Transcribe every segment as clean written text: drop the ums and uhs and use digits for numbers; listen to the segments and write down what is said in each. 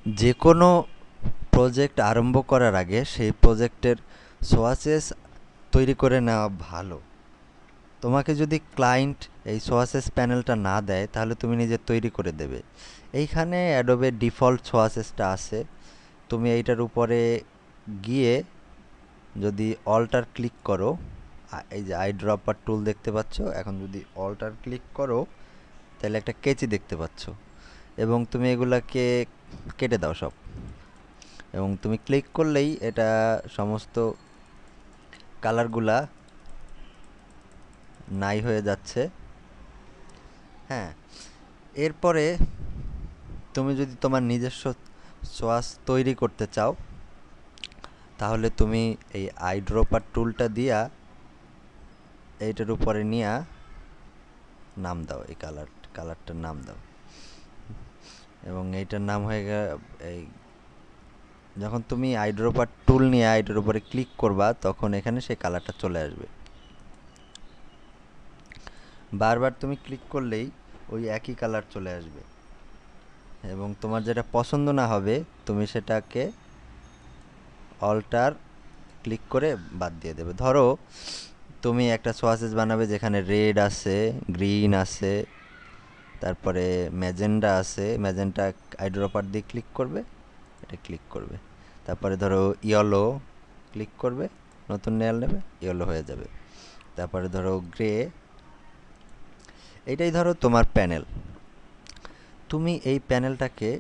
যে কোনো প্রজেক্ট আরম্ভ করার আগে সেই প্রজেক্টের সোয়াসেস তৈরি করে নেওয়া ভালো। তোমাকে যদি ক্লায়েন্ট এই সোয়াসেস প্যানেলটা না দেয় তাহলে তুমি নিজে তৈরি করে দেবে। এইখানে অ্যাডোবের ডিফল্ট সোয়াসেসটা আছে। তুমি এইটার উপরে গিয়ে যদি অল্টার ক্লিক করো, এই যে আই ড্রপার টুল দেখতে পাচ্ছ, এখন যদি অল্টার ক্লিক করো তাহলে একটা কেচি দেখতে পাচ্ছ এবং তুমি এগুলাকে কেটে দাও সব। এবং তুমি ক্লিক করলেই এটা সমস্ত কালারগুলা নাই হয়ে যাচ্ছে। হ্যাঁ, এরপরে তুমি যদি তোমার নিজস্ব সোয়াস তৈরি করতে চাও তাহলে তুমি এই আই ড্রপার টুলটা দিয়া এইটার উপরে নিয়ে নাম দাও, এই কালারটার নাম দাও এবং এইটার নাম হয়ে এই যখন তুমি আই ড্রপার টুল নিয়ে এইটার উপরে ক্লিক করবা তখন এখানে সেই কালারটা চলে আসবে। বারবার তুমি ক্লিক করলেই ওই একই কালার চলে আসবে এবং তোমার যেটা পছন্দ না হবে তুমি সেটাকে অল্টার ক্লিক করে বাদ দিয়ে দেবে। ধরো তুমি একটা সোয়াসেস বানাবে যেখানে রেড আছে, গ্রিন আছে, তারপরে ম্যাজেন্ডা আছে। ম্যাজেন্টা আইড্রপার দিয়ে ক্লিক করবে, এটা ক্লিক করবে। তারপরে ধরো ইয়েলো ক্লিক করবে, নতুন নেয়াল নেবে, ইয়েলো হয়ে যাবে। তারপরে ধরো গ্রে, এইটাই ধরো তোমার প্যানেল। তুমি এই প্যানেলটাকে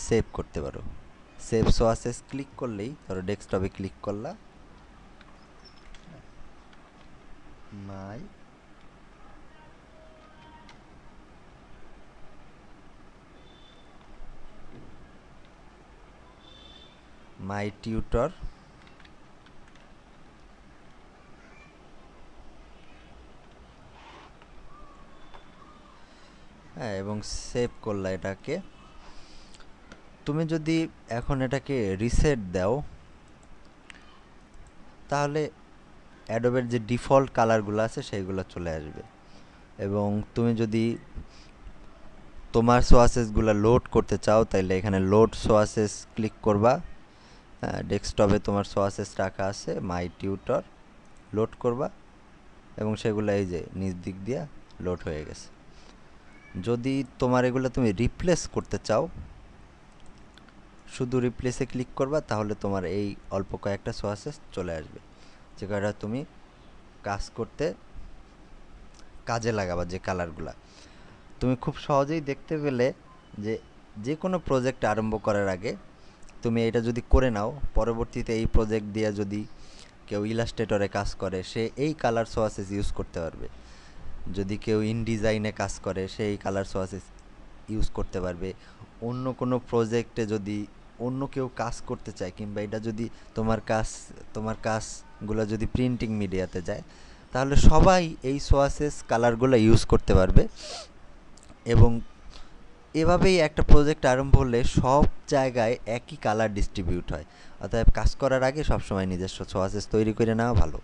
সেভ করতে পারো। সেভ সোয়াসেস ক্লিক করলেই ধরো ডেস্কটপে ক্লিক করলা, মাই মাই টিউটর, হ্যাঁ, এবং সেভ করলা এটাকে। তুমি যদি এখন এটাকে রিসেট দাও তাহলে অ্যাডোবের যে ডিফল্ট কালারগুলো আছে সেইগুলো চলে আসবে। এবং তুমি যদি তোমার সোয়াসেসগুলো লোড করতে চাও তাহলে এখানে লোড সোয়াসেস ক্লিক করবা। হ্যাঁ, ডেস্কটপে তোমার সোয়াসেস রাখা আছে, মাই টিউটর লোড করবা এবং সেগুলো এই যে নিচ দিক দিয়ে লোড হয়ে গেছে। যদি তোমার এগুলো তুমি রিপ্লেস করতে চাও শুধু রিপ্লেসে ক্লিক করবা তাহলে তোমার এই অল্প কয়েকটা সোয়াসেস চলে আসবে যে কয়টা তুমি কাজ করতে কাজে লাগাবা, যে কালারগুলা। তুমি খুব সহজেই দেখতে পেলে যে যে কোনো প্রজেক্ট আরম্ভ করার আগে তুমি এটা যদি করে নাও, পরবর্তীতে এই প্রজেক্ট দিয়ে যদি কেউ ইলাস্ট্রেটরে কাজ করে সে এই কালার সোয়াসেস ইউজ করতে পারবে। যদি কেউ ইনডিজাইনে কাজ করে সে এই কালার সোয়াসেস ইউজ করতে পারবে। অন্য কোনো প্রজেক্টে যদি অন্য কেউ কাজ করতে চায় কিংবা এটা যদি তোমার কাজগুলো যদি প্রিন্টিং মিডিয়াতে যায় তাহলে সবাই এই সোয়াসেস কালারগুলো ইউজ করতে পারবে। এবং এভাবেই একটা প্রজেক্ট আরম্ভ হলে সব জায়গায় একই কালার ডিস্ট্রিবিউট হয়। অতএব কাজ করার আগে সবসময় নিজস্ব সোয়াসেস তৈরি করে নেওয়া ভালো।